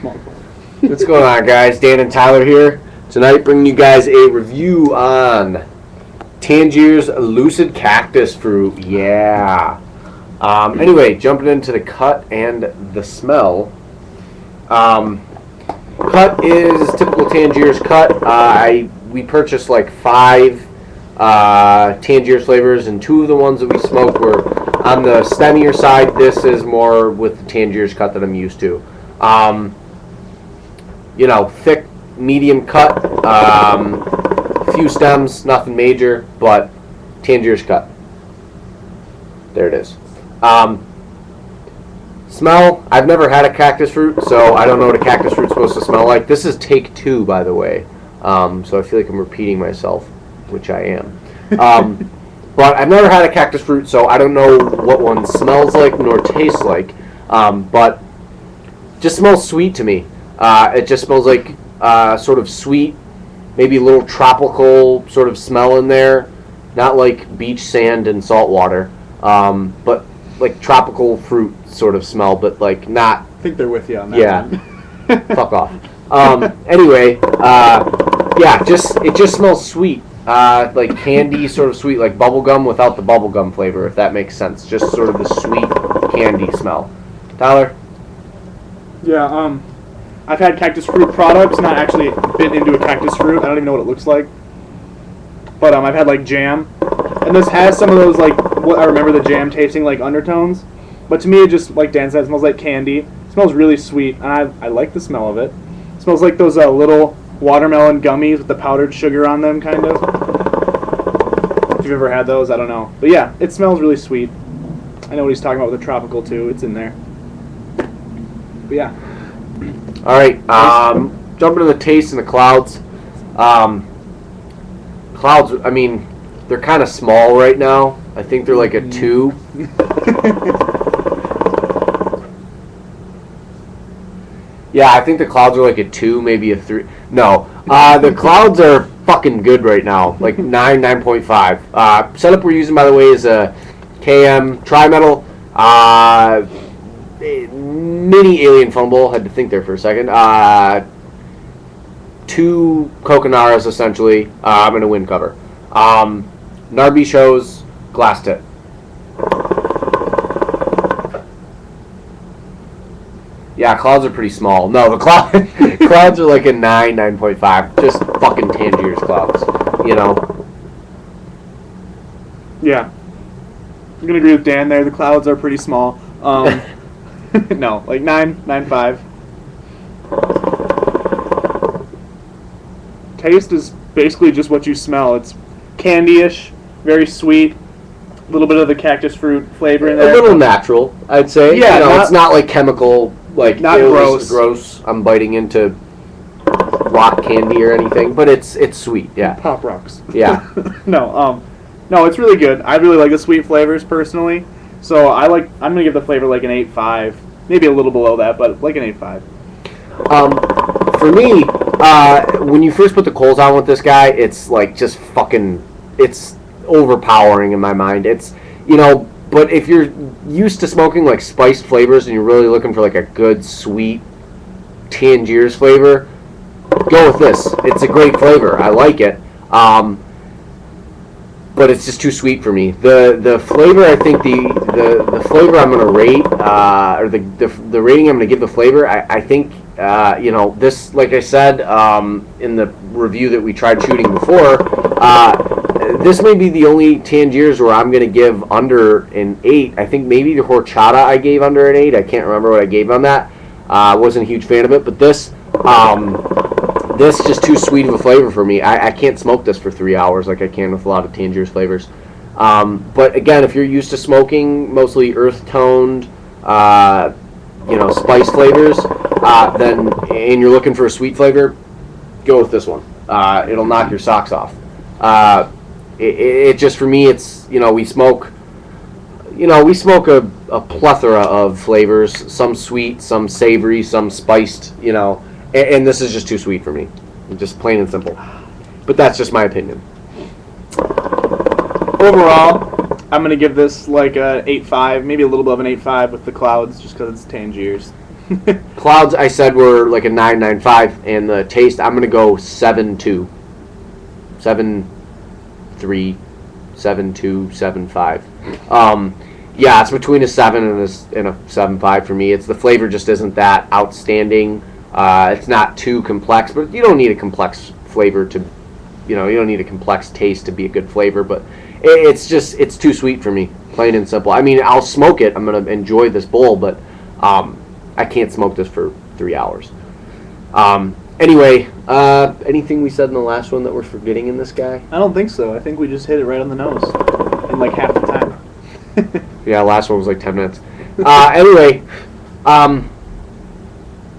small. What's going on, guys? Dan and Tyler here. Tonight, bringing you guys a review on Tangiers Lucid Cactus fruit. Yeah. Anyway, jumping into the cut and the smell. Cut is typical Tangiers cut. We purchased like 5 Tangiers flavors, and 2 of the ones that we smoked were on the stemmier side. This is more with the Tangiers cut that I'm used to. Thick, medium cut, few stems, nothing major, but Tangiers cut. There it is. Smell, I've never had a cactus fruit, so I don't know what a cactus fruit's supposed to smell like. This is take 2, by the way, so I feel like I'm repeating myself, which I am. But I've never had a cactus fruit, so I don't know what one smells like nor tastes like, but just smells sweet to me. It just smells like sort of sweet, maybe a little tropical sort of smell in there. Not like beach sand and salt water, but like tropical fruit sort of smell, but like not... I think they're with you on that. Yeah. Fuck off. Anyway, it just smells sweet. Like candy sort of sweet, like bubblegum without the bubblegum flavor, if that makes sense. Just sort of the sweet candy smell. Tyler? Yeah, I've had cactus fruit products, not actually been into a cactus fruit. I don't even know what it looks like. But I've had like jam. And this has some of those, like, what I remember the jam tasting like undertones. But to me, it just, like Dan said, it smells like candy. It smells really sweet, and I like the smell of it. It smells like those little watermelon gummies with the powdered sugar on them, kind of. If you've ever had those, I don't know. But yeah, it smells really sweet. I know what he's talking about with the tropical, too. It's in there. But yeah. All right, jumping to the taste and the clouds. Clouds, I mean, they're kind of small right now. I think they're like a 2. Yeah, I think the clouds are like a 2, maybe a 3. No, the clouds are fucking good right now, like 9, 9.5. Setup we're using, by the way, is a KM Tri-Metal mini alien foam bowl. Had to think there for a second. 2 Coconaras, essentially. I'm in a wind cover. Narby shows glass tip. Yeah, clouds are pretty small. No, the clouds are like a 9, 9.5. Just fucking Tangiers clouds, you know? Yeah. I'm going to agree with Dan there. The clouds are pretty small. No, like 9, 9.5. Taste is basically just what you smell. It's candy-ish, very sweet, a little bit of the cactus fruit flavor in there. A little natural, I'd say. Yeah, it's not like chemical, like not gross. I'm biting into rock candy or anything, but it's sweet. Yeah. Pop rocks. Yeah. No, it's really good. I really like the sweet flavors personally. So I'm gonna give the flavor like an 8.5, maybe a little below that, but like an 8.5. For me, when you first put the coals on with this guy, it's like just fucking, it's overpowering in my mind. It's, but if you're used to smoking like spiced flavors and you're really looking for like a good sweet Tangiers flavor, go with this. It's a great flavor. I like it. But it's just too sweet for me. The flavor, I think the flavor I'm going to rate, or the rating I'm going to give the flavor, I think, this, like I said in the review that we tried shooting before, this may be the only Tangiers where I'm going to give under an 8. I think maybe the horchata I gave under an 8. I can't remember what I gave on that. I wasn't a huge fan of it, but this is just too sweet of a flavor for me. I can't smoke this for 3 hours like I can with a lot of Tangiers flavors. But again, if you're used to smoking mostly earth-toned, spice flavors, then and you're looking for a sweet flavor, go with this one. It'll knock your socks off. It just, for me, it's, we smoke a plethora of flavors, some sweet, some savory, some spiced, and this is just too sweet for me. Just plain and simple. But that's just my opinion. Overall, I'm going to give this like a 8.5, maybe a little bit of an 8.5 with the clouds, just because it's Tangiers. Clouds, I said, were like a 9.95, and the taste, I'm gonna go 7.2, 7.3, 7.2, 7.5. Yeah, it's between a 7 and a 7.5 for me. It's the flavor just isn't that outstanding. It's not too complex, but you don't need a complex flavor to, you don't need a complex taste to be a good flavor. But it's too sweet for me, plain and simple. I mean, I'll smoke it. I'm gonna enjoy this bowl, but I can't smoke this for 3 hours. Anyway, anything we said in the last one that we're forgetting in this guy? I don't think so. I think we just hit it right on the nose in like half the time. Yeah, last one was like 10 minutes. Anyway,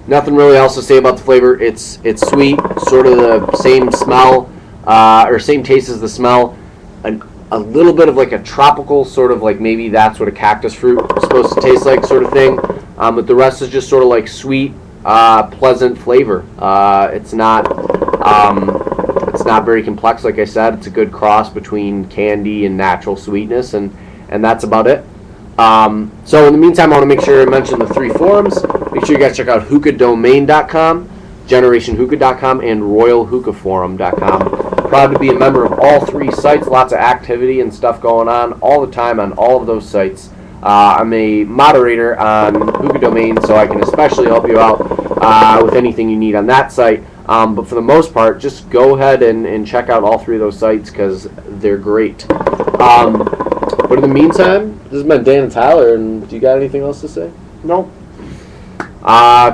nothing really else to say about the flavor. It's sweet, sort of the same smell, or same taste as the smell. A little bit of like a tropical sort of like, maybe that's what a cactus fruit is supposed to taste like, sort of thing. But the rest is just sort of like sweet, pleasant flavor. It's not very complex, like I said. It's a good cross between candy and natural sweetness, and that's about it. So in the meantime, I want to make sure I mention the 3 forums. Make sure you guys check out hookahdomain.com, generationhookah.com, and royalhookahforum.com. Proud to be a member of all 3 sites. Lots of activity and stuff going on all the time on all of those sites. I'm a moderator on Hookah Domain, so I can especially help you out with anything you need on that site. But for the most part, just go ahead and check out all 3 of those sites because they're great. But in the meantime, this has been Dan and Tyler, and do you got anything else to say? No.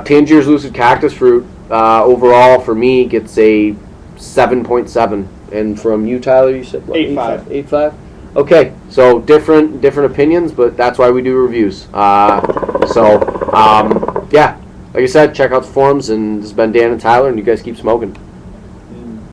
Tangiers Lucid Cactus Fruit, overall, for me, gets a 7.7. And from you, Tyler, you said what? 8.5. 8.5? Okay, so different opinions, but that's why we do reviews. Yeah, like I said, check out the forums, and this has been Dan and Tyler, and you guys keep smoking.